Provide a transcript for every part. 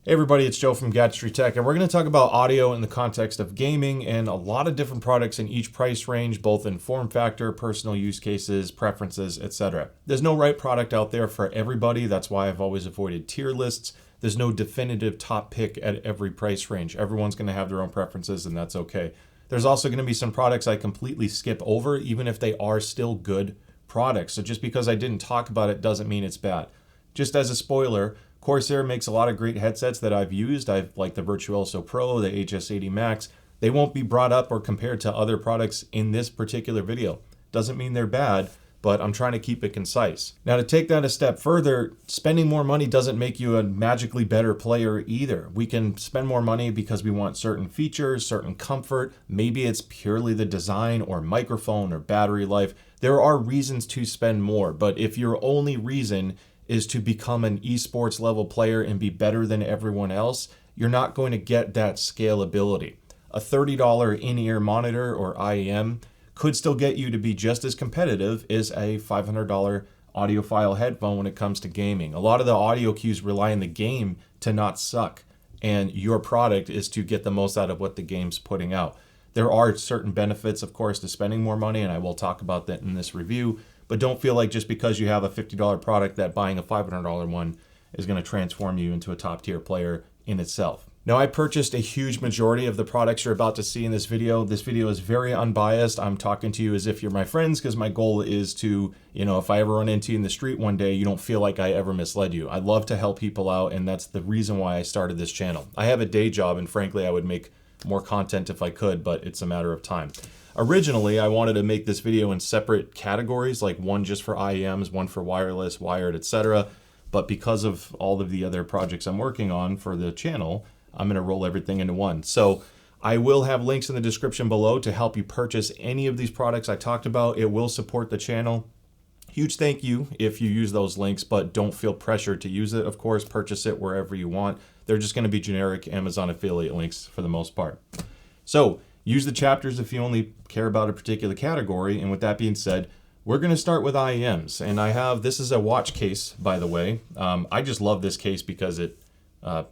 Hey everybody, it's Joe from Gadgetry Tech, and we're going to talk about audio in the context of gaming and a lot of different products in each price range, both in form factor, personal use cases, preferences, etc. There's no right product out there for everybody. That's why I've always avoided tier lists. There's no definitive top pick at every price range. Everyone's going to have their own preferences, and that's okay. There's also going to be some products I completely skip over, even if they are still good products. So just because I didn't talk about it doesn't mean it's bad. Just as a spoiler, Corsair makes a lot of great headsets that I've used. I've like the Virtuoso Pro, the HS80 Max. They won't be brought up or compared to other products in this particular video. Doesn't mean they're bad, but I'm trying to keep it concise. Now, to take that a step further, spending more money doesn't make you a magically better player either. We can spend more money because we want certain features, certain comfort. Maybe it's purely the design or microphone or battery life. There are reasons to spend more, but if your only reason is to become an esports level player and be better than everyone else, you're not going to get that scalability. A $30 in-ear monitor or IEM could still get you to be just as competitive as a $500 audiophile headphone when it comes to gaming. A lot of the audio cues rely on the game to not suck, and your product is to get the most out of what the game's putting out. There are certain benefits, of course, to spending more money, and I will talk about that in this review. But don't feel like just because you have a $50 product that buying a $500 one is going to transform you into a top tier player in itself. Now, I purchased a huge majority of the products you're about to see in this video. This video is very unbiased. I'm talking to you as if you're my friends because my goal is to, if I ever run into you in the street one day, you don't feel like I ever misled you. I love to help people out, and that's the reason why I started this channel. I have a day job, and frankly, I would make more content if I could, but it's a matter of time. Originally, I wanted to make this video in separate categories, like one just for IEMs, one for wireless, wired, etc. But because of all of the other projects I'm working on for the channel, I'm going to roll everything into one. So I will have links in the description below to help you purchase any of these products I talked about. It will support the channel. Huge thank you if you use those links, but don't feel pressured to use it. Of course, purchase it wherever you want. They're just going to be generic Amazon affiliate links for the most part. So use the chapters if you only care about a particular category. And with that being said, we're going to start with IEMs. And this is a watch case, by the way. I just love this case because it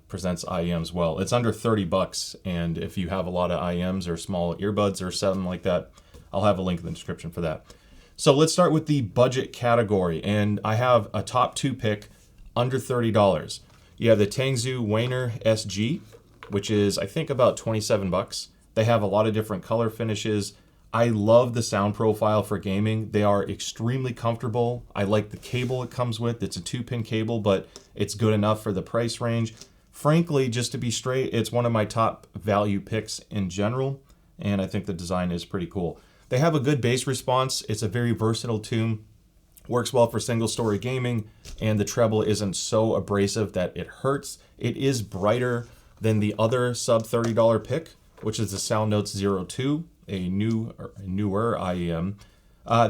presents IEMs well. It's under 30 bucks. And if you have a lot of IEMs or small earbuds or something like that, I'll have a link in the description for that. So let's start with the budget category. And I have a top two pick under $30. You have the Tangzu Weiner SG, which is, I think, about 27 bucks. They have a lot of different color finishes. I love the sound profile for gaming. They are extremely comfortable. I like the cable it comes with. It's a 2-pin cable, but it's good enough for the price range. Frankly, just to be straight, it's one of my top value picks in general, and I think the design is pretty cool. They have a good bass response. It's a very versatile tune. Works well for single-story gaming, and the treble isn't so abrasive that it hurts. It is brighter than the other sub-$30 pick, which is the SoundNotes Zero 2, a newer IEM.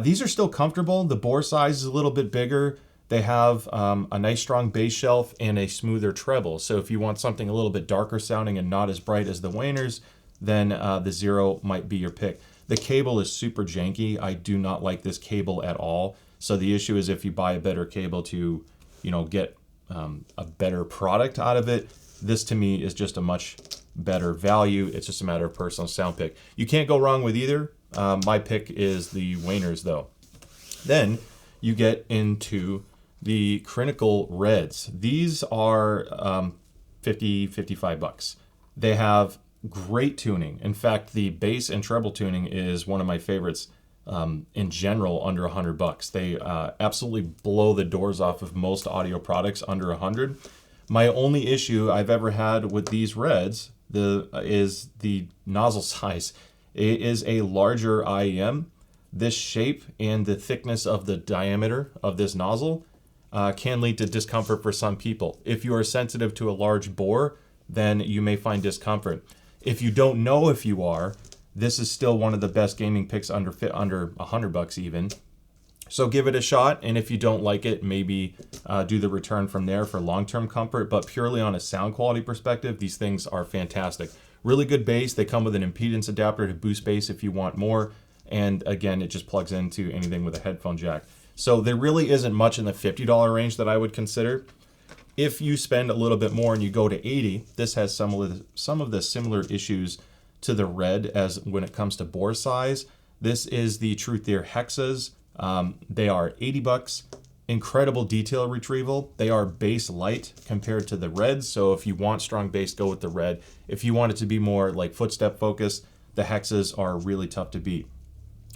These are still comfortable. The bore size is a little bit bigger. They have a nice strong bass shelf and a smoother treble. So if you want something a little bit darker sounding and not as bright as the Weiners, then the Zero might be your pick. The cable is super janky. I do not like this cable at all. So the issue is if you buy a better cable to, get a better product out of it, this to me is just a much better value. It's just a matter of personal sound pick. You can't go wrong with either. My pick is the Weiners though. Then you get into the Critical Reds. These are 55 bucks. They have great tuning. In fact, the bass and treble tuning is one of my favorites in general under 100 bucks. They absolutely blow the doors off of most audio products under 100. My only issue I've ever had with these Reds is the nozzle size. It is a larger IEM. This shape and the thickness of the diameter of this nozzle can lead to discomfort for some people. If you are sensitive to a large bore, then you may find discomfort. If you don't know if you are, this is still one of the best gaming picks under 100 bucks even. So give it a shot, and if you don't like it, maybe do the return from there for long-term comfort. But purely on a sound quality perspective, these things are fantastic. Really good bass. They come with an impedance adapter to boost bass if you want more. And again, it just plugs into anything with a headphone jack. So there really isn't much in the $50 range that I would consider. If you spend a little bit more and you go to 80, this has some of the similar issues to the Red as when it comes to bore size. This is the Truthear Hexas. They are $80. Incredible detail retrieval. They are bass light compared to the Reds. So if you want strong bass, go with the Red. If you want it to be more like footstep focused, the Hexas are really tough to beat.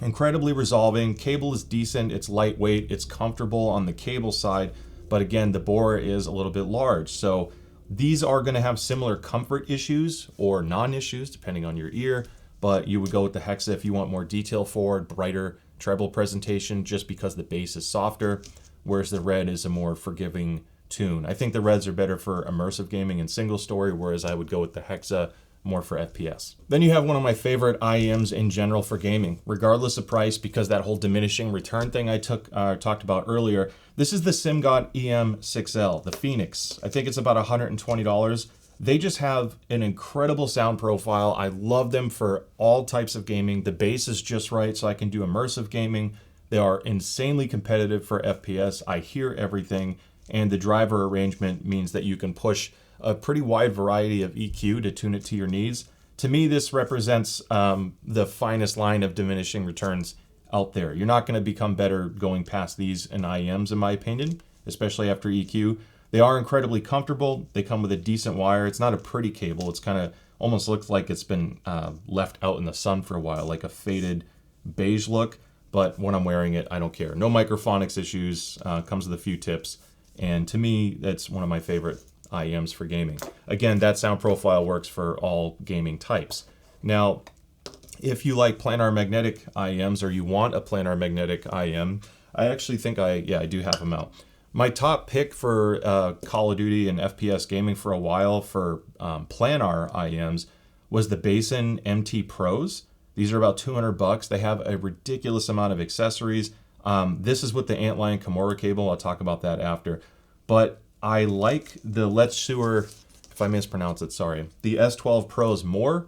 Incredibly resolving. Cable is decent. It's lightweight. It's comfortable on the cable side. But again, the bore is a little bit large. So these are going to have similar comfort issues or non-issues depending on your ear. But you would go with the Hexa if you want more detail forward, brighter treble presentation just because the bass is softer. Whereas the Red is a more forgiving tune. I think the Reds are better for immersive gaming and single story, whereas I would go with the Hexa more for FPS. Then you have one of my favorite IEMs in general for gaming, regardless of price, because that whole diminishing return thing I talked about earlier. This is the SimGot EM6L, the Phoenix. I think it's about $120. They just have an incredible sound profile. I love them for all types of gaming. The bass is just right, so I can do immersive gaming. They are insanely competitive for FPS. I hear everything, and the driver arrangement means that you can push a pretty wide variety of EQ to tune it to your needs. To me, this represents the finest line of diminishing returns out there. You're not going to become better going past these in IEMs, in my opinion, especially after EQ. They are incredibly comfortable. They come with a decent wire. It's not a pretty cable. It's kind of almost looks like it's been left out in the sun for a while, like a faded beige look. But when I'm wearing it, I don't care. No microphonics issues, comes with a few tips. And to me, that's one of my favorite IEMs for gaming. Again, that sound profile works for all gaming types. Now, if you like planar magnetic IEMs or you want a planar magnetic IEM, I actually think I do have them out. My top pick for Call of Duty and FPS gaming for a while for planar IEMs was the Basin MT Pros. These are about $200. They have a ridiculous amount of accessories. This is with the Antlion Kimura cable. I'll talk about that after. But I like the Letzhauer, if I mispronounce it, sorry, the S12 Pros more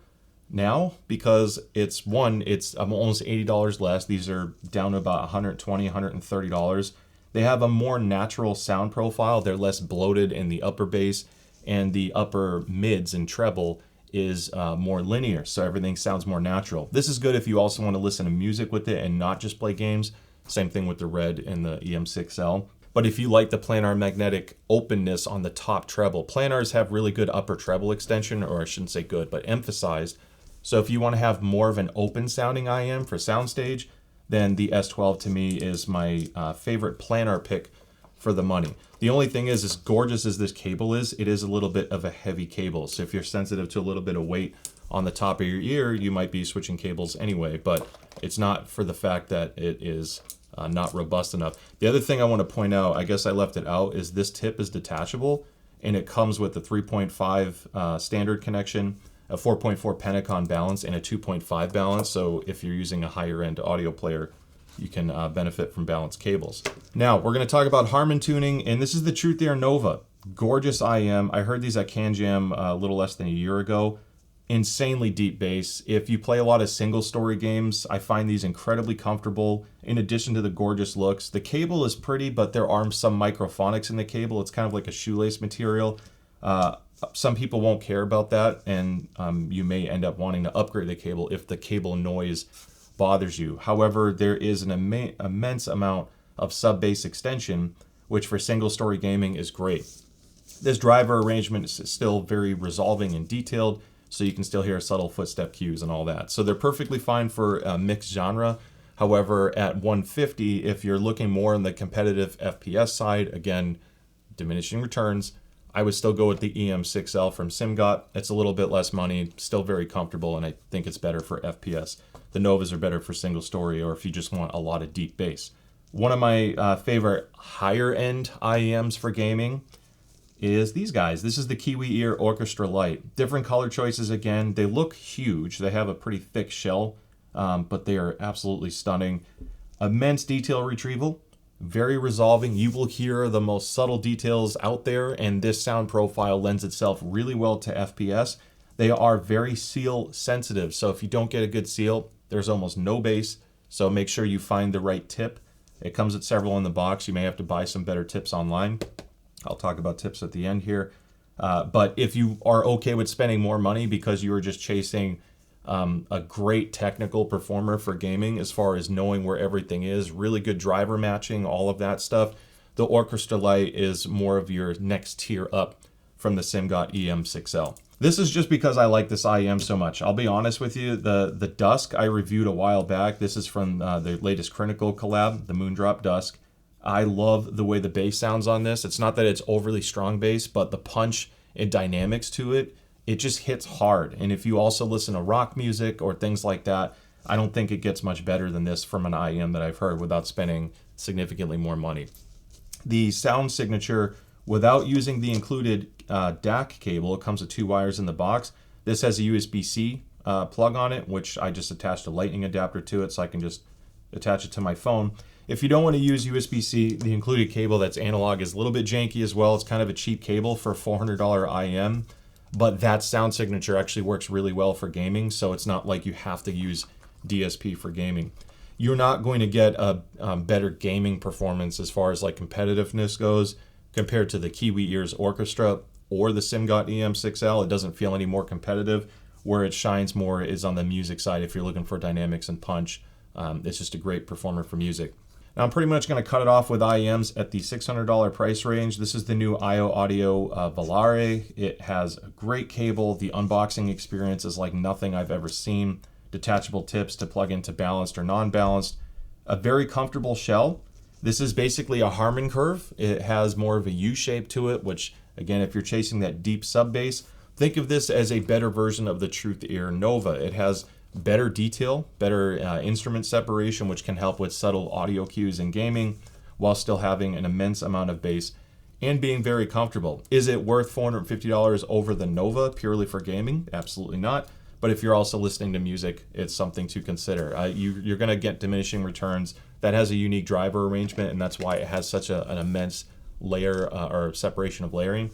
now because it's almost $80 less. These are down to about $120, $130. They have a more natural sound profile. They're less bloated in the upper bass, and the upper mids and treble is more linear, so everything sounds more natural. This is good if you also want to listen to music with it and not just play games. Same thing with the Red and the EM6L. But if you like the planar magnetic openness on the top treble, planars have really good upper treble extension, or I shouldn't say good, but emphasized. So if you want to have more of an open sounding IEM for soundstage, then the S12 to me is my favorite planar pick for the money. The only thing is, as gorgeous as this cable is, it is a little bit of a heavy cable. So if you're sensitive to a little bit of weight on the top of your ear, you might be switching cables anyway, but it's not for the fact that it is not robust enough. The other thing I want to point out, I guess I left it out, is this tip is detachable, and it comes with a 3.5 standard connection, a 4.4 Penacon balance, and a 2.5 balance. So if you're using a higher end audio player, you can benefit from balanced cables. Now, we're going to talk about Harman tuning, and this is the Truthear Nova. Gorgeous IEM. I heard these at CanJam a little less than a year ago. Insanely deep bass. If you play a lot of single story games, I find these incredibly comfortable. In addition to the gorgeous looks, the cable is pretty, but there are some microphonics in the cable. It's kind of like a shoelace material. Some people won't care about that, and you may end up wanting to upgrade the cable if the cable noise bothers you. However, there is an immense amount of sub-bass extension, which for single story gaming is great. This driver arrangement is still very resolving and detailed, so you can still hear subtle footstep cues and all that. So they're perfectly fine for a mixed genre. However, at $150, if you're looking more on the competitive FPS side, again, diminishing returns, I would still go with the EM6L from SimGot. It's a little bit less money, still very comfortable, and I think it's better for FPS. The Novas are better for single story, or if you just want a lot of deep bass. One of my favorite higher end IEMs for gaming is these guys. This is the Kiwi Ear Orchestra Lite. Different color choices again. They look huge. They have a pretty thick shell, but they are absolutely stunning. Immense detail retrieval. Very resolving. You will hear the most subtle details out there, and this sound profile lends itself really well to FPS. They are very seal sensitive, so if you don't get a good seal, there's almost no bass, so make sure you find the right tip. It comes with several in the box. You may have to buy some better tips online. I'll talk about tips at the end here. But if you are okay with spending more money because you are just chasing a great technical performer for gaming, as far as knowing where everything is, really good driver matching, all of that stuff, the Orchestra Lite is more of your next tier up from the SIMGOT EM6L. This is just because I like this IEM so much. I'll be honest with you, the Dusk I reviewed a while back. This is from the latest Critical collab, the Moondrop Dusk. I love the way the bass sounds on this. It's not that it's overly strong bass, but the punch and dynamics to it, it just hits hard. And if you also listen to rock music or things like that, I don't think it gets much better than this from an IEM that I've heard without spending significantly more money. The sound signature, without using the included DAC cable, it comes with 2 wires in the box. This has a USB-C plug on it, which I just attached a lightning adapter to it so I can just attach it to my phone. If you don't want to use USB-C, the included cable that's analog is a little bit janky as well. It's kind of a cheap cable for a $400 IEM, but that sound signature actually works really well for gaming, so it's not like you have to use DSP for gaming. You're not going to get a better gaming performance as far as like competitiveness goes compared to the Kiwi Ears Orchestra or the SIMGOT EM6L. It doesn't feel any more competitive. Where it shines more is on the music side. If you're looking for dynamics and punch, it's just a great performer for music. Now I'm pretty much going to cut it off with IEMs at the $600 price range. This is the new IO Audio Volare. It has a great cable. The unboxing experience is like nothing I've ever seen. Detachable tips to plug into balanced or non-balanced. A very comfortable shell. This is basically a Harman curve. It has more of a U shape to it, which again, if you're chasing that deep sub bass, think of this as a better version of the Truth Ear Nova. It has better detail, better instrument separation, which can help with subtle audio cues in gaming while still having an immense amount of bass and being very comfortable. Is it worth $450 over the Nova purely for gaming? Absolutely not. But if you're also listening to music, it's something to consider. You're going to get diminishing returns. That has a unique driver arrangement, and that's why it has such an immense layer or separation of layering.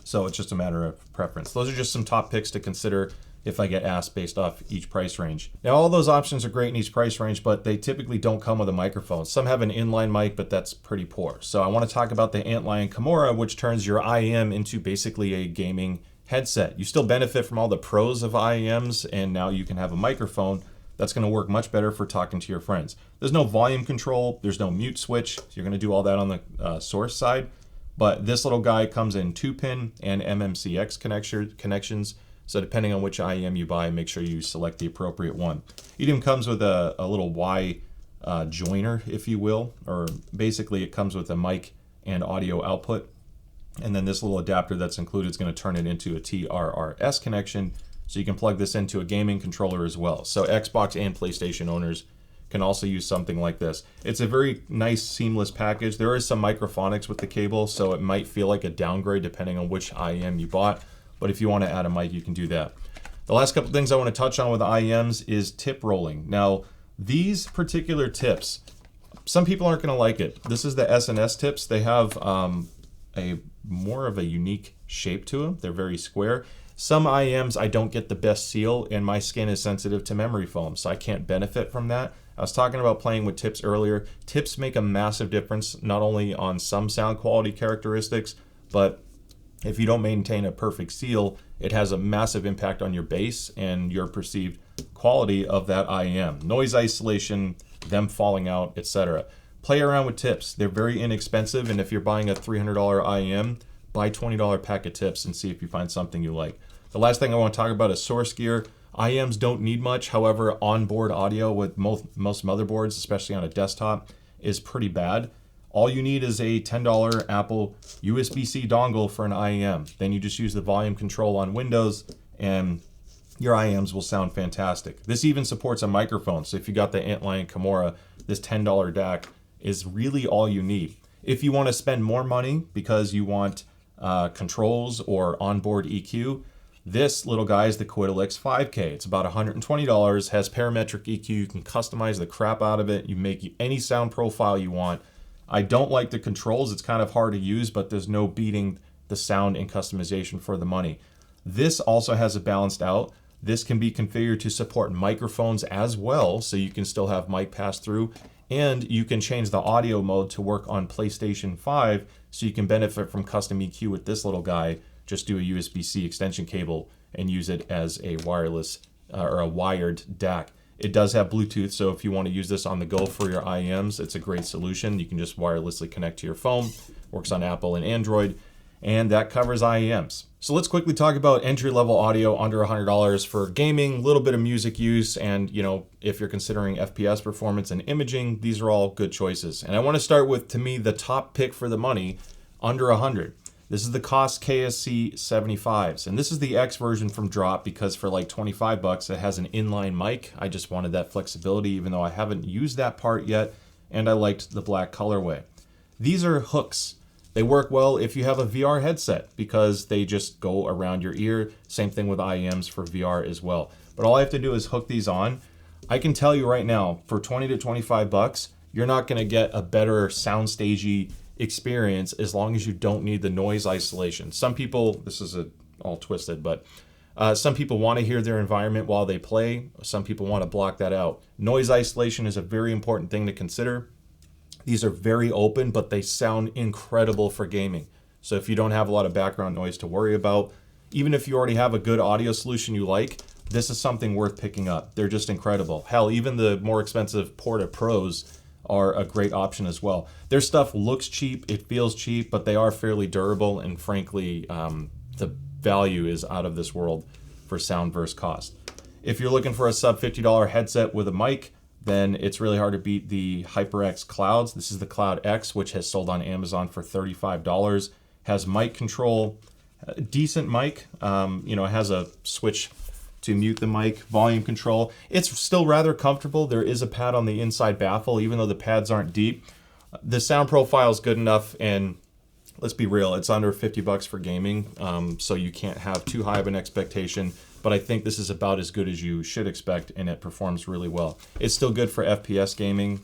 So it's just a matter of preference. Those are just some top picks to consider if I get asked based off each price range. Now, all those options are great in each price range, but they typically don't come with a microphone. Some have an inline mic, but that's pretty poor. So I want to talk about the Antlion Kimura, which turns your IEM into basically a gaming headset. You still benefit from all the pros of IEMs, and now you can have a microphone that's going to work much better for talking to your friends. There's no volume control, there's no mute switch, so you're going to do all that on the source side. But this little guy comes in 2-pin and MMCX connections. So depending on which IEM you buy, make sure you select the appropriate one. It even comes with a little Y joiner, if you will, or basically it comes with a mic and audio output. And then this little adapter that's included is going to turn it into a TRRS connection, so you can plug this into a gaming controller as well. So Xbox and PlayStation owners can also use something like this. It's a very nice, seamless package. There is some microphonics with the cable, so it might feel like a downgrade depending on which IEM you bought. But if you want to add a mic, you can do that. The last couple things I want to touch on with IEMs is tip rolling. Now, these particular tips, some people aren't going to like it. This is the SNS tips. They have a more of a unique shape to them. They're very square. Some IEMs, I don't get the best seal, and my skin is sensitive to memory foam, so I can't benefit from that. I was talking about playing with tips earlier. Tips make a massive difference, not only on some sound quality characteristics, but if you don't maintain a perfect seal, it has a massive impact on your bass and your perceived quality of that IEM. Noise isolation, them falling out, etc. Play around with tips. They're very inexpensive, and if you're buying a $300 IEM, buy $20 pack of tips and see if you find something you like. The last thing I want to talk about is source gear. IEMs don't need much. However, onboard audio with most motherboards, especially on a desktop, is pretty bad. All you need is a $10 Apple USB-C dongle for an IEM. Then you just use the volume control on Windows and your IEMs will sound fantastic. This even supports a microphone. So if you got the Antlion Kimura, this $10 DAC is really all you need. If you want to spend more money because you want controls or onboard EQ, this little guy is the Quiddle X5K. It's about $120, has parametric EQ. You can customize the crap out of it. You make any sound profile you want. I don't like the controls. It's kind of hard to use, but there's no beating the sound and customization for the money. This also has a balanced out. This can be configured to support microphones as well, so you can still have mic pass through. And you can change the audio mode to work on PlayStation 5, so you can benefit from custom EQ with this little guy. Just do a USB-C extension cable and use it as a wireless or a wired DAC. It does have Bluetooth, so if you want to use this on the go for your IEMs, it's a great solution. You can just wirelessly connect to your phone. Works on Apple and Android, and that covers IEMs. So let's quickly talk about entry-level audio under $100 for gaming, a little bit of music use, and if you're considering FPS performance and imaging, these are all good choices. And I want to start with, to me, the top pick for the money, under $100. This is the Koss KSC 75s, and this is the X version from Drop, because for like $25 it has an inline mic. I just wanted that flexibility, even though I haven't used that part yet, and I liked the black colorway. These are hooks. They work well if you have a VR headset, because they just go around your ear. Same thing with IEMs for VR as well. But all I have to do is hook these on. I can tell you right now, for 20 to 25 bucks, you're not going to get a better soundstagey experience as long as you don't need the noise isolation. Some people, this is all twisted, but some people want to hear their environment while they play. Some people want to block that out. Noise isolation is a very important thing to consider. These are very open, but they sound incredible for gaming. So if you don't have a lot of background noise to worry about, even if you already have a good audio solution you like, this is something worth picking up. They're just incredible. Hell, even the more expensive Porta Pros are a great option as well. Their stuff looks cheap, it feels cheap, but they are fairly durable, and frankly, the value is out of this world for sound versus cost. If you're looking for a sub $50 headset with a mic, then it's really hard to beat the HyperX Clouds. This is the Cloud X, which has sold on Amazon for $35. Has mic control, decent mic. It has a switch to mute the mic, volume control. It's still rather comfortable. There is a pad on the inside baffle, even though the pads aren't deep. The sound profile is good enough, and let's be real, it's under $50 for gaming, so you can't have too high of an expectation, but I think this is about as good as you should expect, and it performs really well. It's still good for FPS gaming.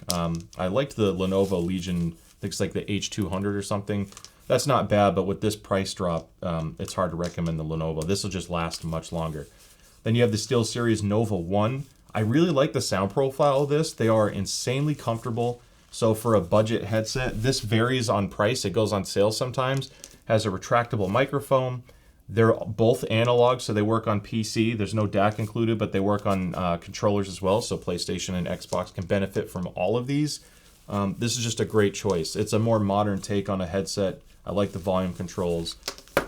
I liked the Lenovo Legion, I think it's like the H200 or something. That's not bad, but with this price drop, it's hard to recommend the Lenovo. This will just last much longer. Then you have the SteelSeries Nova 1. I really like the sound profile of this. They are insanely comfortable. So for a budget headset, this varies on price. It goes on sale sometimes. Has a retractable microphone. They're both analog, so they work on PC. There's no DAC included, but they work on controllers as well. So PlayStation and Xbox can benefit from all of these. This is just a great choice. It's a more modern take on a headset. I like the volume controls.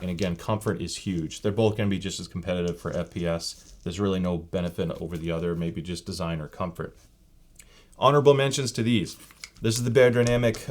And again, comfort is huge. They're both going to be just as competitive for FPS. There's really no benefit over the other, maybe just design or comfort. Honorable mentions to these. This is the Beyerdynamic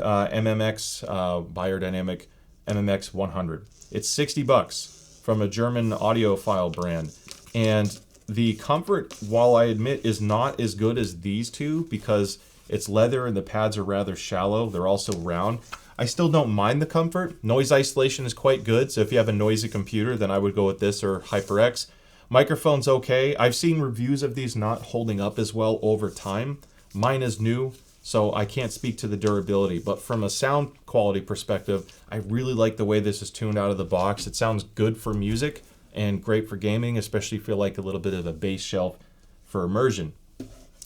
Beyerdynamic MMX 100. It's $60 from a German audiophile brand. And the comfort, while I admit, is not as good as these two because it's leather and the pads are rather shallow. They're also round. I still don't mind the comfort. Noise isolation is quite good, so if you have a noisy computer, then I would go with this or HyperX. Microphone's okay. I've seen reviews of these not holding up as well over time. Mine is new, so I can't speak to the durability, but from a sound quality perspective, I really like the way this is tuned out of the box. It sounds good for music and great for gaming, especially if you like a little bit of a bass shelf for immersion.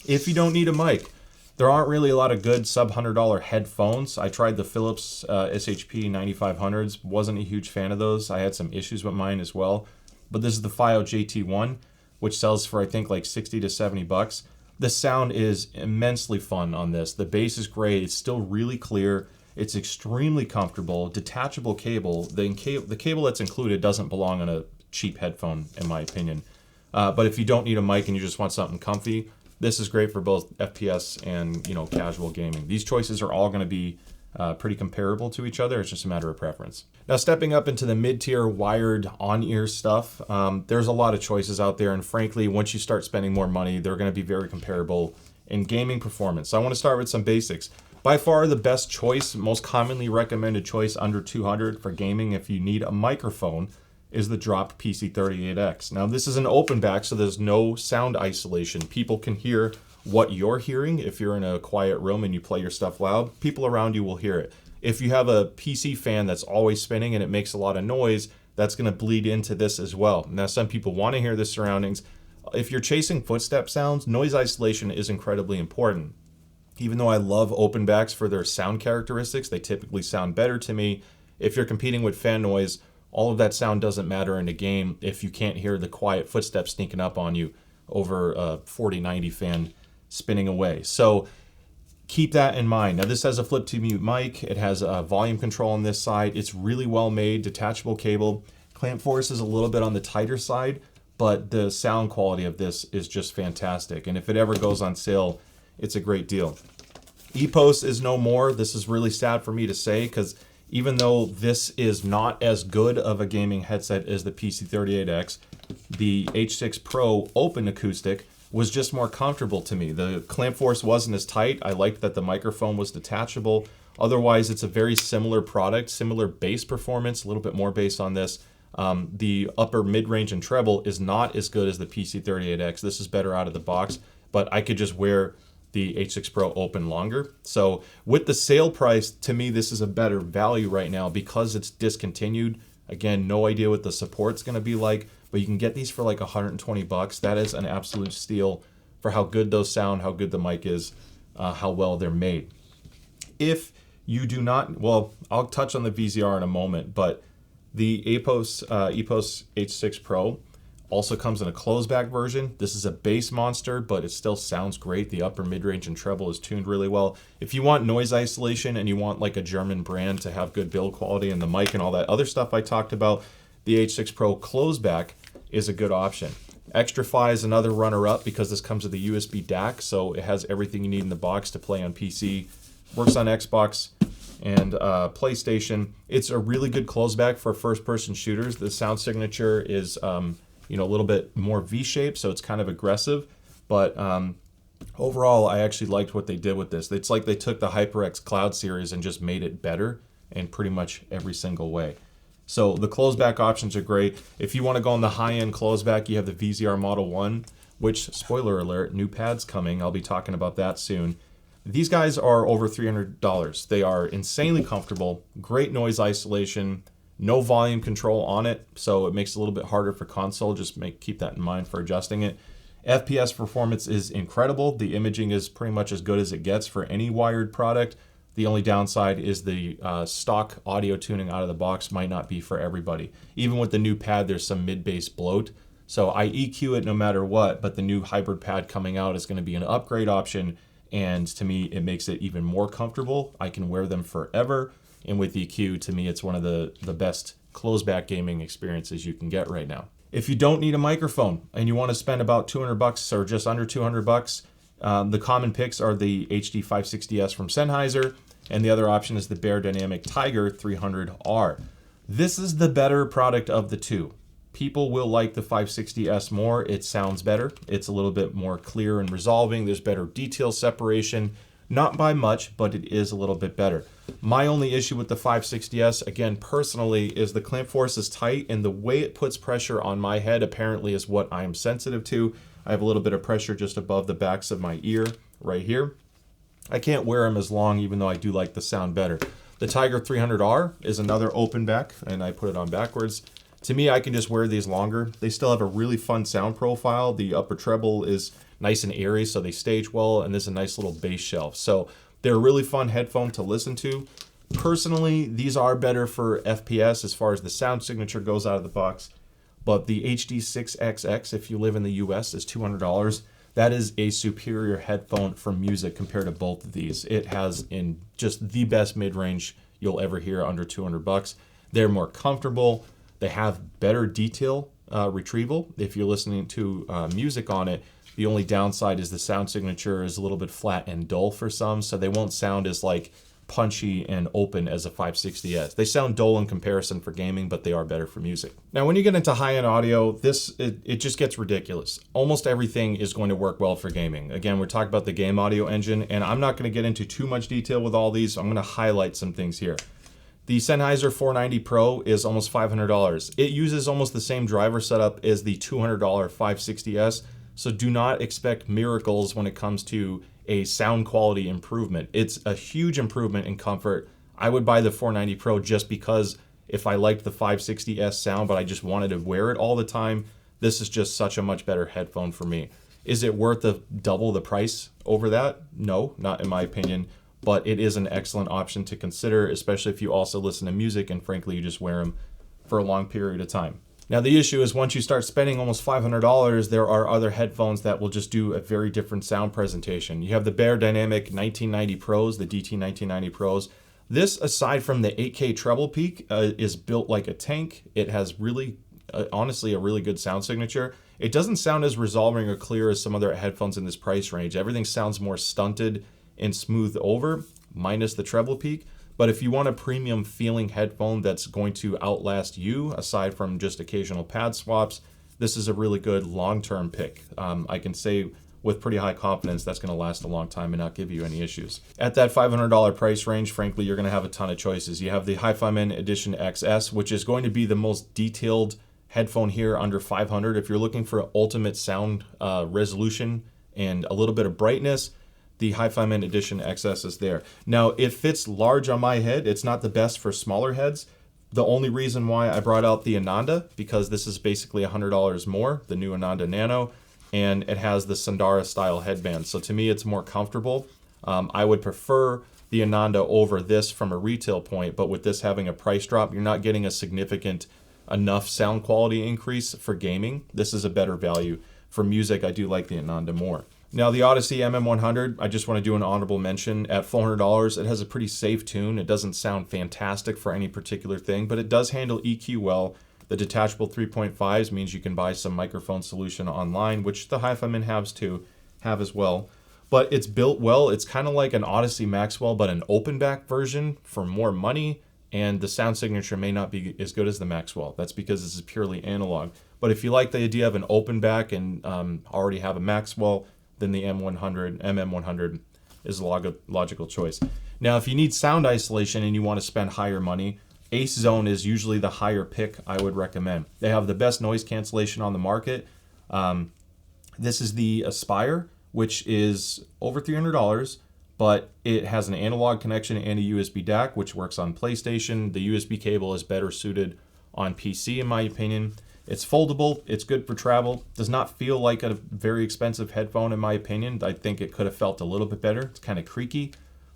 If you don't need a mic, there aren't really a lot of good sub-$100 headphones. I tried the Philips SHP 9500s, wasn't a huge fan of those. I had some issues with mine as well. But this is the FiiO JT1, which sells for I think like 60 to 70 bucks. The sound is immensely fun on this. The bass is great. It's still really clear. It's extremely comfortable. Detachable cable. The cable that's included doesn't belong on a cheap headphone, in my opinion. But if you don't need a mic and you just want something comfy, this is great for both FPS and casual gaming. These choices are all going to be pretty comparable to each other. It's just a matter of preference. Now, stepping up into the mid-tier wired on-ear stuff, there's a lot of choices out there, and frankly, once you start spending more money, they're going to be very comparable in gaming performance. So I want to start with some basics. By far the best choice, most commonly recommended choice under $200 for gaming if you need a microphone is the Drop PC38X. Now, this is an open back, so there's no sound isolation. People can hear what you're hearing. If you're in a quiet room and you play your stuff loud, people around you will hear it. If you have a PC fan that's always spinning and it makes a lot of noise, that's going to bleed into this as well. Now, some people want to hear the surroundings. If you're chasing footstep sounds, noise isolation is incredibly important. Even though I love open backs for their sound characteristics, they typically sound better to me. If you're competing with fan noise, all of that sound doesn't matter in a game if you can't hear the quiet footsteps sneaking up on you over a 4090 fan spinning away. So keep that in mind. Now this has a flip to mute mic. It has a volume control on this side. It's really well made, detachable cable. Clamp force is a little bit on the tighter side, but the sound quality of this is just fantastic. And if it ever goes on sale, it's a great deal. EPOS is no more. This is really sad for me to say, because even though this is not as good of a gaming headset as the PC38X, the H6 Pro Open Acoustic was just more comfortable to me. The clamp force wasn't as tight. I liked that the microphone was detachable. Otherwise, it's a very similar product, similar bass performance, a little bit more bass on this. The upper mid-range and treble is not as good as the PC38X. This is better out of the box, but I could just wear the H6 Pro Open longer. So with the sale price, to me, this is a better value right now because it's discontinued. Again, no idea what the support's gonna be like, but you can get these for like 120 bucks. That is an absolute steal for how good those sound, how good the mic is, how well they're made. If you do not, well, I'll touch on the VZR in a moment, but the EPOS H6 Pro also comes in a closeback version. This is a bass monster, but it still sounds great. The upper mid-range and treble is tuned really well. If you want noise isolation and you want like a German brand to have good build quality and the mic and all that other stuff I talked about, the H6 Pro closeback is a good option. XTRFI is another runner-up because this comes with a USB DAC, so it has everything you need in the box to play on PC. Works on Xbox and PlayStation. It's a really good closeback for first-person shooters. The sound signature is a little bit more V-shaped, so it's kind of aggressive. But overall, I actually liked what they did with this. It's like they took the HyperX Cloud series and just made it better in pretty much every single way. So the closeback options are great. If you want to go on the high-end closeback, you have the VZR Model 1, which, spoiler alert, new pads coming. I'll be talking about that soon. These guys are over $300. They are insanely comfortable, great noise isolation, no volume control on it, so it makes it a little bit harder for console. Just keep that in mind for adjusting it. FPS performance is incredible. The imaging is pretty much as good as it gets for any wired product. The only downside is the stock audio tuning out of the box might not be for everybody. Even with the new pad, there's some mid-bass bloat. So I EQ it no matter what, but the new hybrid pad coming out is going to be an upgrade option. And to me, it makes it even more comfortable. I can wear them forever. And with EQ, to me, it's one of the best closeback gaming experiences you can get right now. If you don't need a microphone and you want to spend about 200 bucks or just under 200 bucks, the common picks are the HD560S from Sennheiser, and the other option is the Beyerdynamic Tiger 300R. This is the better product of the two. People will like the 560S more. It sounds better. It's a little bit more clear and resolving. There's better detail separation. Not by much, but it is a little bit better. My only issue with the 560S, again, personally, is the clamp force is tight, and the way it puts pressure on my head apparently is what I'm sensitive to. I have a little bit of pressure just above the backs of my ear, right here. I can't wear them as long, even though I do like the sound better. The Tiger 300R is another open back, and I put it on backwards. To me, I can just wear these longer. They still have a really fun sound profile. The upper treble is nice and airy, so they stage well, and there's a nice little bass shelf. So they're a really fun headphone to listen to. Personally, these are better for FPS as far as the sound signature goes out of the box, but the HD6XX, if you live in the US, is $200. That is a superior headphone for music compared to both of these. It has in just the best mid-range you'll ever hear under 200 bucks. They're more comfortable. They have better detail retrieval. If you're listening to music on it, the only downside is the sound signature is a little bit flat and dull for some, so they won't sound as like punchy and open as a 560S. They sound dull in comparison for gaming, but they are better for music. Now, when you get into high-end audio, it just gets ridiculous. Almost everything is going to work well for gaming. Again, we're talking about the game audio engine, and I'm not going to get into too much detail with all these. I'm going to highlight some things here. The Sennheiser 490 Pro is almost $500. It uses almost the same driver setup as the $200 560S, so do not expect miracles when it comes to a sound quality improvement. It's a huge improvement in comfort. I would buy the 490 Pro just because if I liked the 560S sound, but I just wanted to wear it all the time, this is just such a much better headphone for me. Is it worth the double the price over that? No, not in my opinion, but it is an excellent option to consider, especially if you also listen to music and frankly, you just wear them for a long period of time. Now, the issue is once you start spending almost $500, there are other headphones that will just do a very different sound presentation. You have the Beyerdynamic 1990 Pros, the DT 1990 Pros. This, aside from the 8K treble peak, is built like a tank. It has really, honestly, a really good sound signature. It doesn't sound as resolving or clear as some other headphones in this price range. Everything sounds more stunted and smooth over, minus the treble peak. But if you want a premium feeling headphone that's going to outlast you, aside from just occasional pad swaps, this is a really good long-term pick. I can say with pretty high confidence that's going to last a long time and not give you any issues. At that $500 price range, frankly, you're going to have a ton of choices. You have the HiFiMan Edition XS, which is going to be the most detailed headphone here under $500. If you're looking for ultimate sound resolution and a little bit of brightness, the HiFiMan Edition XS is there. Now, it fits large on my head. It's not the best for smaller heads. The only reason why I brought out the Ananda, because this is basically $100 more, the new Ananda Nano, and it has the Sundara style headband. So to me, it's more comfortable. I would prefer the Ananda over this from a retail point, but with this having a price drop, you're not getting a significant enough sound quality increase for gaming. This is a better value. For music, I do like the Ananda more. Now, the Odyssey MM100, I just want to do an honorable mention. At $400, it has a pretty safe tune. It doesn't sound fantastic for any particular thing, but it does handle EQ well. The detachable 3.5s means you can buy some microphone solution online, which the HiFiMan have as well. But it's built well. It's kind of like an Odyssey Maxwell, but an open back version for more money, and the sound signature may not be as good as the Maxwell. That's because this is purely analog. But if you like the idea of an open back and already have a Maxwell, then the MM100 is a logical choice. Now, if you need sound isolation and you want to spend higher money, AceZone is usually the higher pick I would recommend. They have the best noise cancellation on the market. This is the Aspire, which is over $300, but it has an analog connection and a USB DAC, which works on PlayStation. The USB cable is better suited on PC, in my opinion. It's foldable, it's good for travel, does not feel like a very expensive headphone in my opinion. I think it could have felt a little bit better. It's kind of creaky,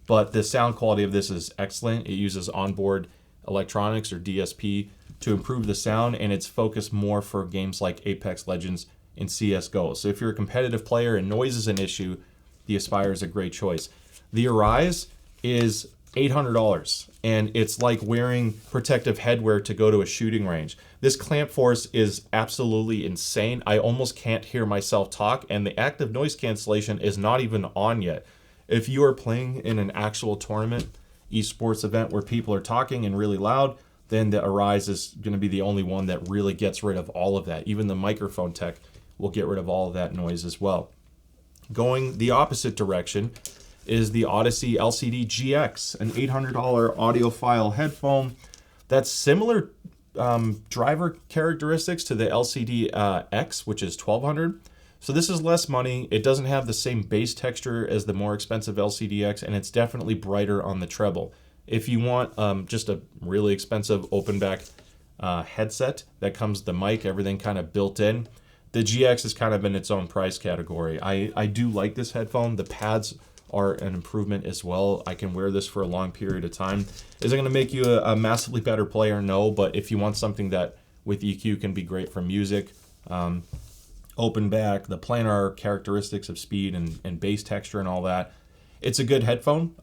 but the sound quality of this is excellent. It uses onboard electronics or DSP to improve the sound, and it's focused more for games like Apex Legends and CSGO. So if you're a competitive player and noise is an issue, the Aspire is a great choice. The Arise is $800, and it's like wearing protective headwear to go to a shooting range. This clamp force is absolutely insane. I almost can't hear myself talk, and the active noise cancellation is not even on yet. If you are playing in an actual tournament, esports event where people are talking and really loud, then the Arise is going to be the only one that really gets rid of all of that. Even the microphone tech will get rid of all of that noise as well. Going the opposite direction is the Odyssey LCD GX, an $800 audiophile headphone that's similar driver characteristics to the LCD X, which is $1,200. So this is less money. It doesn't have the same bass texture as the more expensive LCD-X, and it's definitely brighter on the treble. If you want just a really expensive open back headset that comes with the mic, everything kind of built in, the GX is kind of in its own price category. I do like this headphone. The pads are an improvement as well. I can wear this for a long period of time. Is it going to make you a massively better player? No, but if you want something that with EQ can be great for music, open back, the planar characteristics of speed and bass texture and all that, it's a good headphone.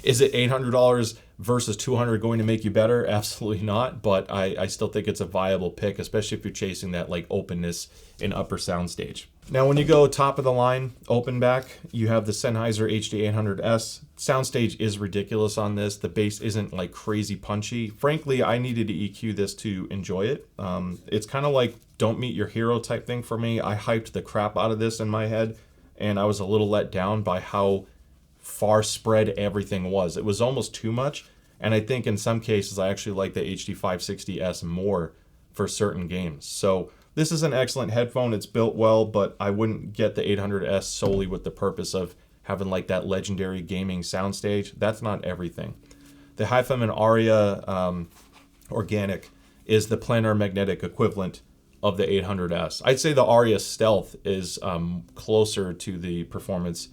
Is it $800 versus $200 going to make you better? Absolutely not, but I still think it's a viable pick, especially if you're chasing that like openness in upper soundstage. Now, when you go top of the line, open back, you have the Sennheiser HD800S. Soundstage is ridiculous on this. The bass isn't like crazy punchy. Frankly, I needed to EQ this to enjoy it. It's kind of like Don't Meet Your Hero type thing for me. I hyped the crap out of this in my head, and I was a little let down by how far spread everything was. It was almost too much, and I think in some cases I actually like the HD560S more for certain games. So this is an excellent headphone. It's built well, but I wouldn't get the 800S solely with the purpose of having like that legendary gaming soundstage. That's not everything. The HiFiMan Aria Organic is the planar magnetic equivalent of the 800S. I'd say the Aria Stealth is closer to the performance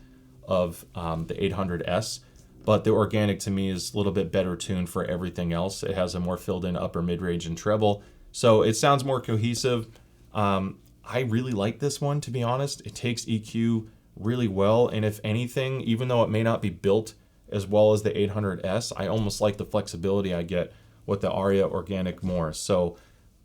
of the 800S, but the Organic to me is a little bit better tuned for everything else. It has a more filled in upper mid-range and treble, so it sounds more cohesive. I really like this one, to be honest. It takes EQ really well, and if anything, even though it may not be built as well as the 800S, I almost like the flexibility I get with the Aria Organic more. So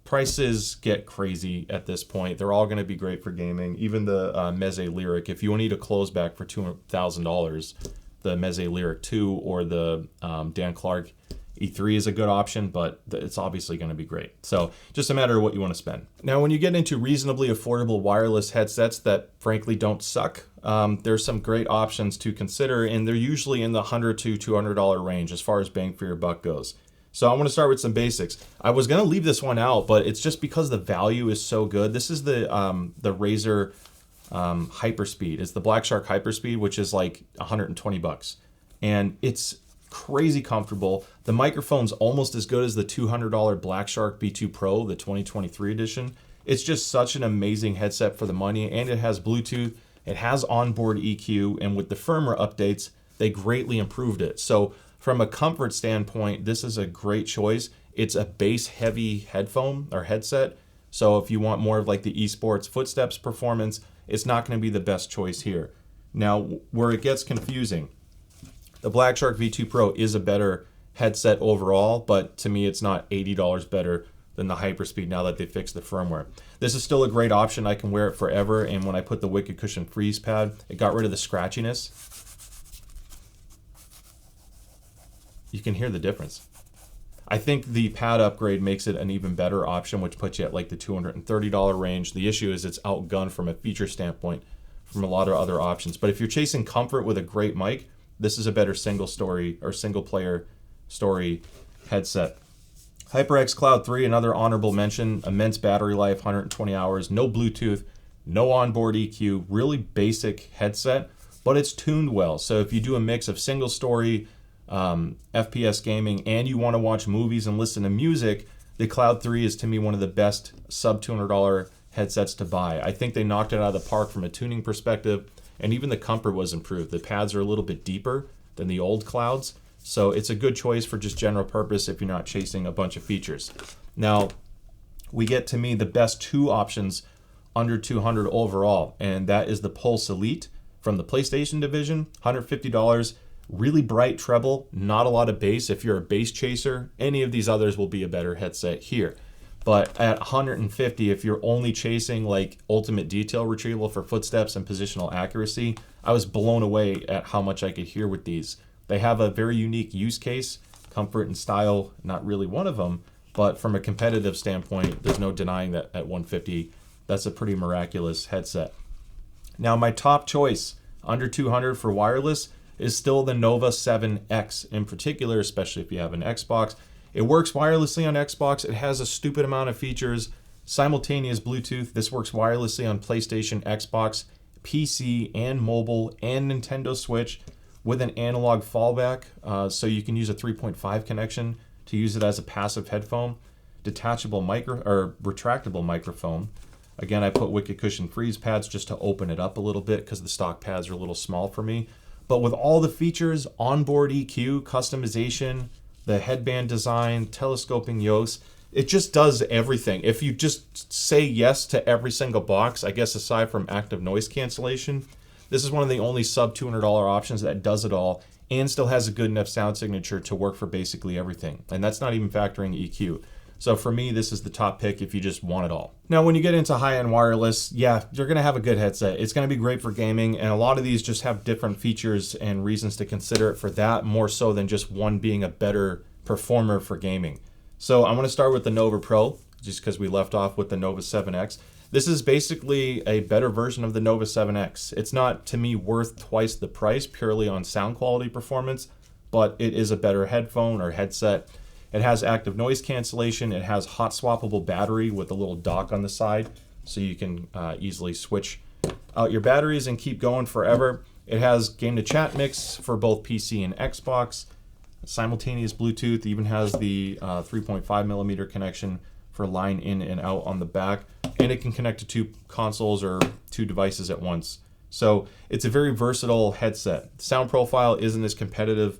prices get crazy at this point. They're all going to be great for gaming. Even the Meze Lyric, if you need a closeback for $2,000, the Meze Lyric 2 or the Dan Clark E3 is a good option, but it's obviously going to be great. So just a matter of what you want to spend. Now, when you get into reasonably affordable wireless headsets that frankly don't suck, there's some great options to consider, and they're usually in the $100 to $200 range as far as bang for your buck goes. So I want to start with some basics. I was going to leave this one out, but it's just because the value is so good. This is the Razer Hyperspeed. It's the Black Shark Hyperspeed, which is like $120, and it's crazy comfortable. The microphone's almost as good as the $200 Black Shark B2 Pro, the 2023 edition. It's just such an amazing headset for the money, and it has Bluetooth. It has onboard EQ, and with the firmware updates, they greatly improved it. So from a comfort standpoint, this is a great choice. It's a bass-heavy headphone or headset, so if you want more of like the esports footsteps performance, it's not going to be the best choice here. Now, where it gets confusing, the Black Shark V2 Pro is a better headset overall, but to me, it's not $80 better than the Hyperspeed now that they fixed the firmware. This is still a great option. I can wear it forever, and when I put the Wicked Cushion Freeze pad, it got rid of the scratchiness. You can hear the difference. I think the pad upgrade makes it an even better option, which puts you at like the $230 range. The issue is it's outgunned from a feature standpoint from a lot of other options. But if you're chasing comfort with a great mic, this is a better single player story headset. HyperX Cloud 3, another honorable mention, immense battery life, 120 hours, no Bluetooth, no onboard EQ, really basic headset, but it's tuned well. So if you do a mix of single story, FPS gaming, and you want to watch movies and listen to music, the Cloud 3 is to me one of the best sub $200 headsets to buy. I think they knocked it out of the park from a tuning perspective, and even the comfort was improved. The pads are a little bit deeper than the old Clouds, so it's a good choice for just general purpose if you're not chasing a bunch of features. Now, we get to me the best two options under $200 overall, and that is the Pulse Elite from the PlayStation division, $150. Really bright treble, not a lot of bass. If you're a bass chaser, any of these others will be a better headset here. But at $150, if you're only chasing like ultimate detail retrieval for footsteps and positional accuracy, I was blown away at how much I could hear with these. They have a very unique use case, comfort and style, not really one of them, but from a competitive standpoint, there's no denying that at $150, that's a pretty miraculous headset. Now, my top choice under $200 for wireless is still the Nova 7X in particular, especially if you have an Xbox. It works wirelessly on Xbox. It has a stupid amount of features. Simultaneous Bluetooth. This works wirelessly on PlayStation, Xbox, PC, and mobile, and Nintendo Switch with an analog fallback. So you can use a 3.5 connection to use it as a passive headphone. Detachable retractable microphone. Again, I put Wicked Cushion Freeze pads just to open it up a little bit because the stock pads are a little small for me. But with all the features, onboard EQ, customization, the headband design, telescoping Yos, it just does everything. If you just say yes to every single box, I guess aside from active noise cancellation, this is one of the only sub $200 options that does it all and still has a good enough sound signature to work for basically everything. And that's not even factoring EQ. So for me, this is the top pick if you just want it all. Now, when you get into high-end wireless, yeah, you're gonna have a good headset. It's gonna be great for gaming, and a lot of these just have different features and reasons to consider it for that, more so than just one being a better performer for gaming. So I'm gonna start with the Nova Pro, just because we left off with the Nova 7X. This is basically a better version of the Nova 7X. It's not, to me, worth twice the price purely on sound quality performance, but it is a better headphone or headset. It has active noise cancellation. It has hot swappable battery with a little dock on the side, so you can easily switch out your batteries and keep going forever. It has game to chat mix for both PC and Xbox. Simultaneous Bluetooth, even has the 3.5 millimeter connection for line in and out on the back. and it can connect to two consoles or two devices at once. So it's a very versatile headset. Sound profile isn't as competitive,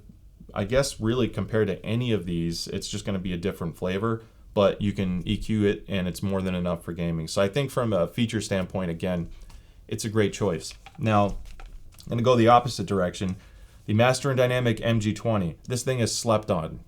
I guess, really compared to any of these. It's just going to be a different flavor, but you can EQ it and it's more than enough for gaming. So I think from a feature standpoint, again, it's a great choice. Now, I'm going to go the opposite direction. The Master and Dynamic MG20. This thing is slept on.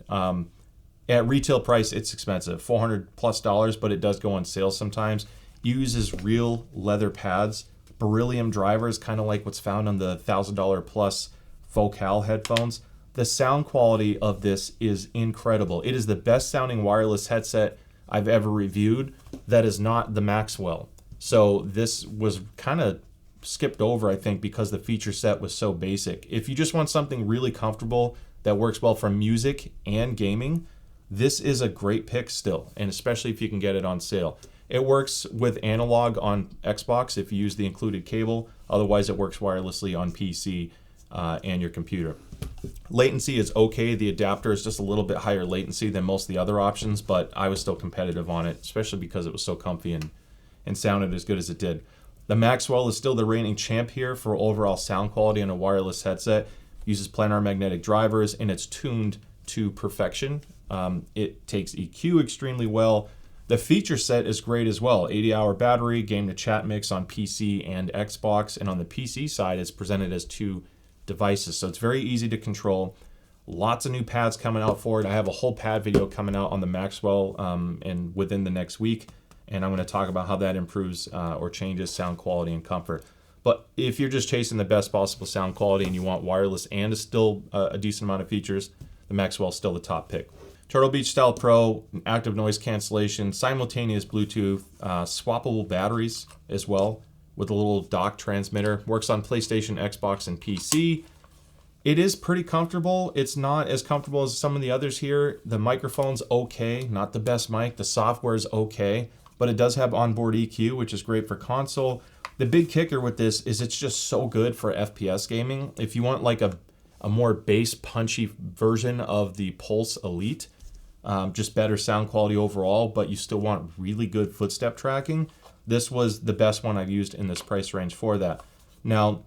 At retail price, it's expensive, $400+, but it does go on sale sometimes. It uses real leather pads, beryllium drivers, kind of like what's found on the $1,000 plus Focal headphones. The sound quality of this is incredible. It is the best sounding wireless headset I've ever reviewed that is not the Maxwell. So this was kind of skipped over, I think, because the feature set was so basic. If you just want something really comfortable that works well for music and gaming, this is a great pick still, and especially if you can get it on sale. It works with analog on Xbox if you use the included cable. Otherwise, it works wirelessly on PC and your computer. Latency is okay. The adapter is just a little bit higher latency than most of the other options, but I was still competitive on it, especially because it was so comfy and sounded as good as it did. The Maxwell is still the reigning champ here for overall sound quality on a wireless headset. It uses planar magnetic drivers, and it's tuned to perfection. It takes EQ extremely well. The feature set is great as well. 80-hour battery, game to chat mix on PC and Xbox, and on the PC side, it's presented as two devices, so it's very easy to control. Lots of new pads coming out for it. I have a whole pad video coming out on the Maxwell and within the next week, and I'm going to talk about how that improves or changes sound quality and comfort. But if you're just chasing the best possible sound quality and you want wireless and still a decent amount of features, the Maxwell is still the top pick. Turtle Beach Style Pro, active noise cancellation, simultaneous Bluetooth, swappable batteries as well with a little dock transmitter. Works on PlayStation, Xbox, and PC. It is pretty comfortable. It's not as comfortable as some of the others here. The microphone's okay, not the best mic. The software's okay, but it does have onboard EQ, which is great for console. The big kicker with this is it's just so good for FPS gaming. If you want like a more bass punchy version of the Pulse Elite, just better sound quality overall, but you still want really good footstep tracking, this was the best one I've used in this price range for that. Now,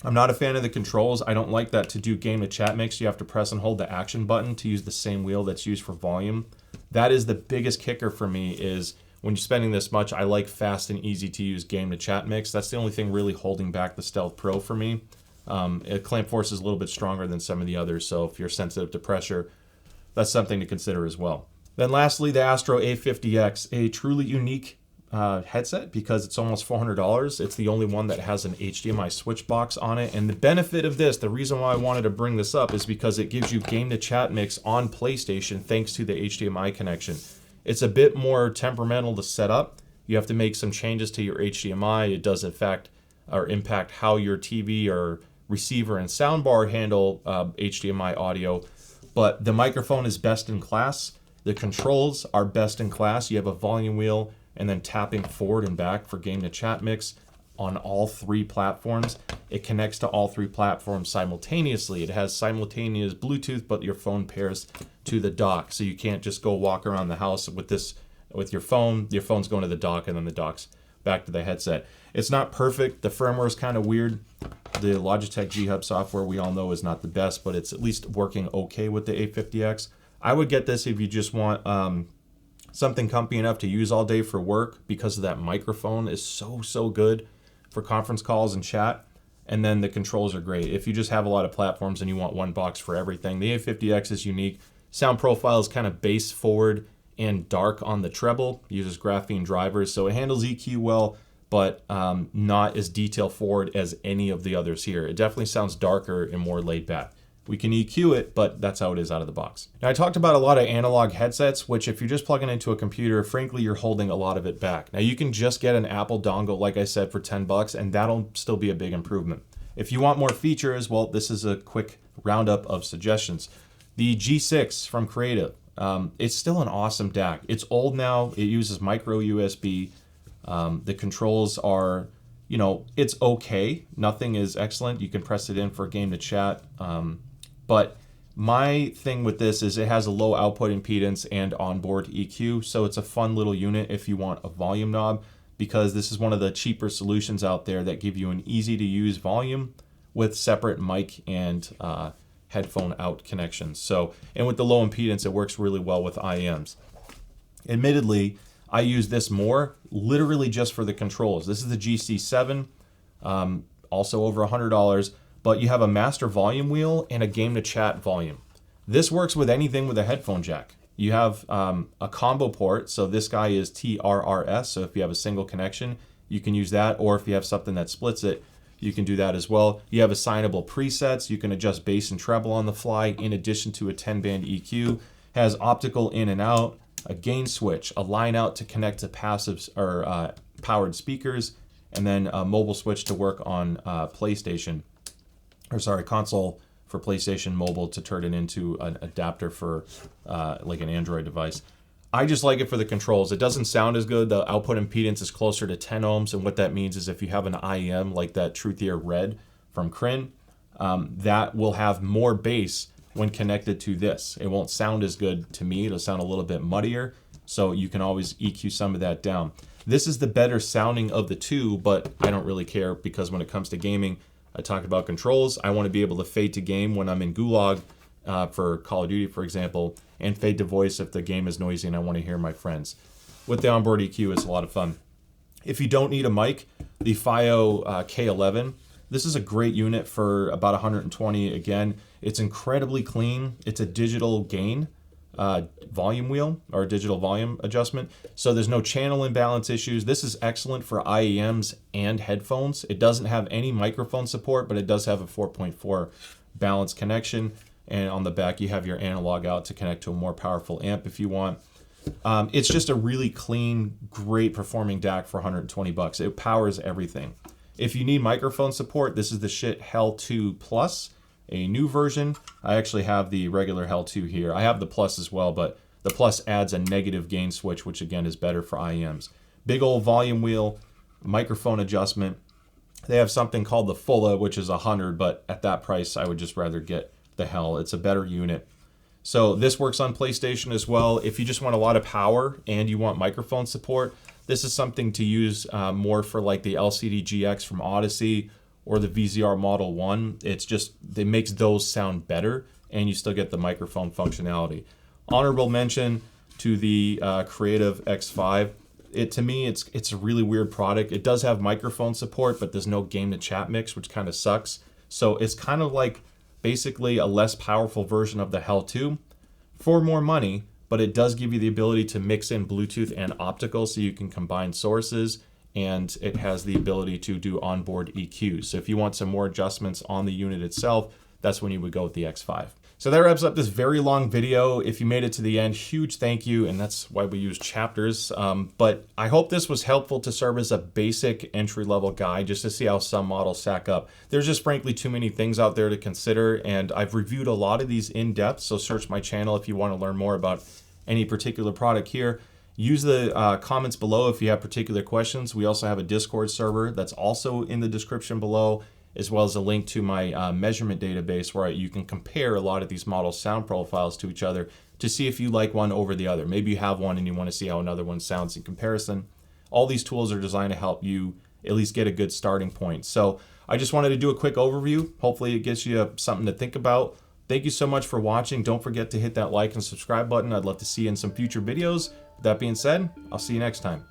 I'm not a fan of the controls. I don't like that to do game to chat mix. You have to press and hold the action button to use the same wheel that's used for volume. That is the biggest kicker for me, is when you're spending this much, I like fast and easy to use game to chat mix. That's the only thing really holding back the Stealth Pro for me. Clamp force is a little bit stronger than some of the others, so if you're sensitive to pressure, that's something to consider as well. Then lastly, the Astro A50X, a truly unique headset because it's almost $400. It's the only one that has an HDMI switch box on it. And the benefit of this, the reason why I wanted to bring this up, is because it gives you game to chat mix on PlayStation thanks to the HDMI connection. It's a bit more temperamental to set up. You have to make some changes to your HDMI. It does affect or impact how your TV or receiver and soundbar handle HDMI audio. But the microphone is best in class. The controls are best in class. You have a volume wheel and then tapping forward and back for game to chat mix on all three platforms. It connects to all three platforms simultaneously. It has simultaneous Bluetooth, but your phone pairs to the dock. So you can't just go walk around the house with this with your phone. Your phone's going to the dock and then the dock's back to the headset. It's not perfect. The firmware is kind of weird. The Logitech G Hub software we all know is not the best, but it's at least working okay with the A50X. I would get this if you just want something comfy enough to use all day for work, because of that microphone is so good for conference calls and chat. And then the controls are great. If you just have a lot of platforms and you want one box for everything, the A50X is unique. Sound profile is kind of bass forward and dark on the treble. It uses graphene drivers, so it handles EQ well, but not as detail forward as any of the others here. It definitely sounds darker and more laid back. We can EQ it, but that's how it is out of the box. Now, I talked about a lot of analog headsets, which if you're just plugging into a computer, frankly, you're holding a lot of it back. Now, you can just get an Apple dongle, like I said, for $10, and that'll still be a big improvement. If you want more features, well, this is a quick roundup of suggestions. The G6 from Creative. It's still an awesome DAC. It's old now. It uses micro USB. The controls are, it's okay. Nothing is excellent. You can press it in for a game to chat. But my thing with this is it has a low output impedance and onboard EQ, so it's a fun little unit if you want a volume knob. because this is one of the cheaper solutions out there that give you an easy to use volume with separate mic and headphone out connections. So, and with the low impedance, it works really well with IEMs. Admittedly, I use this more literally just for the controls. This is the GC7, also over $100, but you have a master volume wheel and a game to chat volume. This works with anything with a headphone jack. You have a combo port, so this guy is TRRS, so if you have a single connection, you can use that, or if you have something that splits it, you can do that as well. You have assignable presets, you can adjust bass and treble on the fly, in addition to a 10-band EQ. Has optical in and out, a gain switch, a line out to connect to passive or powered speakers, and then a mobile switch to work on console for PlayStation Mobile to turn it into an adapter for like an Android device. I just like it for the controls. It doesn't sound as good. The output impedance is closer to 10 ohms, and what that means is if you have an IEM like that Truthier Red from Crin, that will have more bass when connected to this. It won't sound as good to me. It'll sound a little bit muddier, so you can always EQ some of that down. This is the better sounding of the two, but I don't really care because when it comes to gaming, I talk about controls. I want to be able to fade to game when I'm in Gulag for Call of Duty, for example, and fade to voice if the game is noisy and I want to hear my friends. With the onboard EQ, it's a lot of fun. If you don't need a mic, the FiiO K11, this is a great unit for about 120. Again, it's incredibly clean. It's a digital gain volume wheel or digital volume adjustment. So there's no channel imbalance issues. This is excellent for IEMs and headphones. It doesn't have any microphone support, but it does have a 4.4 balance connection. And on the back, you have your analog out to connect to a more powerful amp if you want. It's just a really clean, great performing DAC for 120 bucks. It powers everything. If you need microphone support, this is the Schiit Hel 2 Plus, a new version. I actually have the regular Hel 2 here. I have the Plus as well, but the Plus adds a negative gain switch, which again is better for IEMs. Big old volume wheel, microphone adjustment. They have something called the Fulla, which is 100, but at that price, I would just rather get the Hel. It's a better unit. So this works on PlayStation as well. If you just want a lot of power and you want microphone support, this is something to use more for like the LCD GX from Odyssey or the VZR Model 1. It's just, it makes those sound better and you still get the microphone functionality. Honorable mention to the Creative X5. To me, it's a really weird product. It does have microphone support, but there's no game to chat mix, which kind of sucks. So it's kind of like basically a less powerful version of the Hel 2 for more money, but it does give you the ability to mix in Bluetooth and optical so you can combine sources, and it has the ability to do onboard EQ. So if you want some more adjustments on the unit itself, that's when you would go with the X5. So that wraps up this very long video. If you made it to the end, huge thank you, and that's why we use chapters. But I hope this was helpful to serve as a basic entry-level guide just to see how some models stack up. There's just frankly too many things out there to consider, and I've reviewed a lot of these in depth, so search my channel if you want to learn more about any particular product here. Use the comments below if you have particular questions. We also have a Discord server that's also in the description below, as well as a link to my measurement database where you can compare a lot of these models' sound profiles to each other to see if you like one over the other. Maybe you have one and you want to see how another one sounds in comparison. All these tools are designed to help you at least get a good starting point. So I just wanted to do a quick overview. Hopefully it gives you something to think about. Thank you so much for watching. Don't forget to hit that like and subscribe button. I'd love to see you in some future videos. With that being said, I'll see you next time.